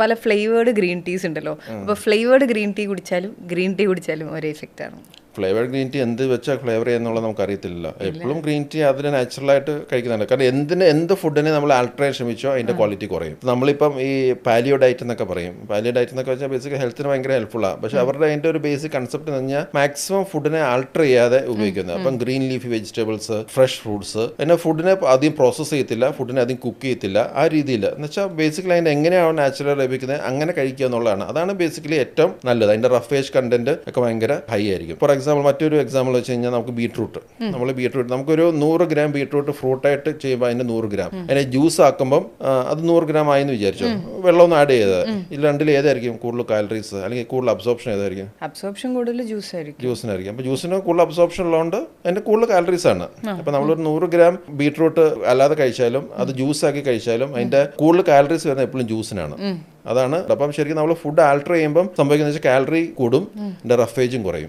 പല flavoured green ടീസ് ഉണ്ടല്ലോ. അപ്പോൾ ഫ്ലേവേർഡ് ഗ്രീൻ ടീ കുടിച്ചാലും ഒരേ എഫക്റ്റ് ആണ്. ഫ്ലേവേർഡ് ഗ്രീൻ ടീ എന്ത് വെച്ചാൽ ഫ്ലേവർ ചെയ്യുന്നുള്ളത് നമുക്ക് അറിയത്തില്ല. എപ്പോഴും ഗ്രീൻ ടീ അതിന് നാച്ചുറലായിട്ട് കഴിക്കുന്നുണ്ട്. കാരണം എന്ത് ഫുഡിനെ നമ്മൾ ആൾട്ടർ ചെയ്യാൻ ശ്രമിച്ചോ അതിന്റെ ക്വാളിറ്റി കുറയും. നമ്മളിപ്പം ഈ പാലിയോ ഡയറ്റ് എന്നൊക്കെ പറയും. പാലിയോ ഡയറ്റ് എന്നൊക്കെ വെച്ചാൽ ബേസിക് ഹെൽത്തിന് ഭയങ്കര ഹെൽപ്ഫുള്ളാണ്. പക്ഷെ അവരുടെ അതിന്റെ ഒരു ബേസിക് കൺസെപ്റ്റ് എന്ന് പറഞ്ഞാൽ മാക്സിമം ഫുഡിനെ ആൾട്ടർ ചെയ്യാതെ ഉപയോഗിക്കുന്നത്. അപ്പം green leafy vegetables, fresh fruits, പിന്നെ ഫുഡിനെ അധികം പ്രോസസ്സ് ചെയ്യത്തില്ല, ഫുഡിനെ അധികം കുക്ക് ചെയ്യത്തില്ല. ആ രീതിയിൽ എന്ന് വെച്ചാൽ ബേസിക്കലി അതിന്റെ എങ്ങനെയാണ് നാച്ചുറൽ ലഭിക്കുന്നത് അങ്ങനെ കഴിക്കുക എന്നുള്ളതാണ്. അതാണ് ബേസിക്കലി ഏറ്റവും നല്ലത്. അതിന്റെ റഫേജ് കണ്ടന്റ് ഒക്കെ ഭയങ്കര ഹൈ ആയിരിക്കും. ഫോർ എക്സാമ്പിൾ, മറ്റൊരു എക്സാമ്പിൾ വെച്ച് കഴിഞ്ഞാൽ നമുക്ക് ബീട്രൂട്ട്. നമുക്കൊരു 100 ഗ്രാം ബീട്രൂട്ട് ഫ്രൂട്ടായിട്ട് ചെയ്യുമ്പോൾ അതിന്റെ 100 ഗ്രാം അതിനെ ജ്യൂസ് ആക്കുമ്പോൾ അത് 100 ഗ്രാം ആയെന്ന് വിചാരിച്ചോ, വെള്ളമൊന്നും ആഡ് ചെയ്തത് ഇത് രണ്ടിൽ ഏതായിരിക്കും കൂടുതൽ കാലറീസ് അല്ലെങ്കിൽ കൂടുതൽ അബ്സോർപ്ഷൻ ഏതായിരിക്കും? അബ്സോർപ്ഷൻ കൂടുതൽ ജ്യൂസിനായിരിക്കും. അപ്പോൾ ജ്യൂസിന് കൂടുതൽ അബ്സോർപ്ഷൻ ഉള്ളതുകൊണ്ട് അതിന്റെ കൂടുതൽ കാലറീസ് ആണ്. അപ്പോൾ നമ്മളൊരു 100 ഗ്രാം ബീട്രൂട്ട് അല്ലാതെ കഴിച്ചാലും അത് ജ്യൂസ് ആക്കി കഴിച്ചാലും അതിന്റെ കൂടുതൽ കാലറീസ് വരുന്നത് എപ്പോഴും ജ്യൂസിനാണ്. അതാണ്. അപ്പം ശരിക്കും നമ്മൾ ഫുഡ് ആൾട്ടർ ചെയ്യുമ്പോൾ സംഭവിക്കുന്നത് വെച്ചാൽ കാലറി കൂടും, റഫേജും കുറയും.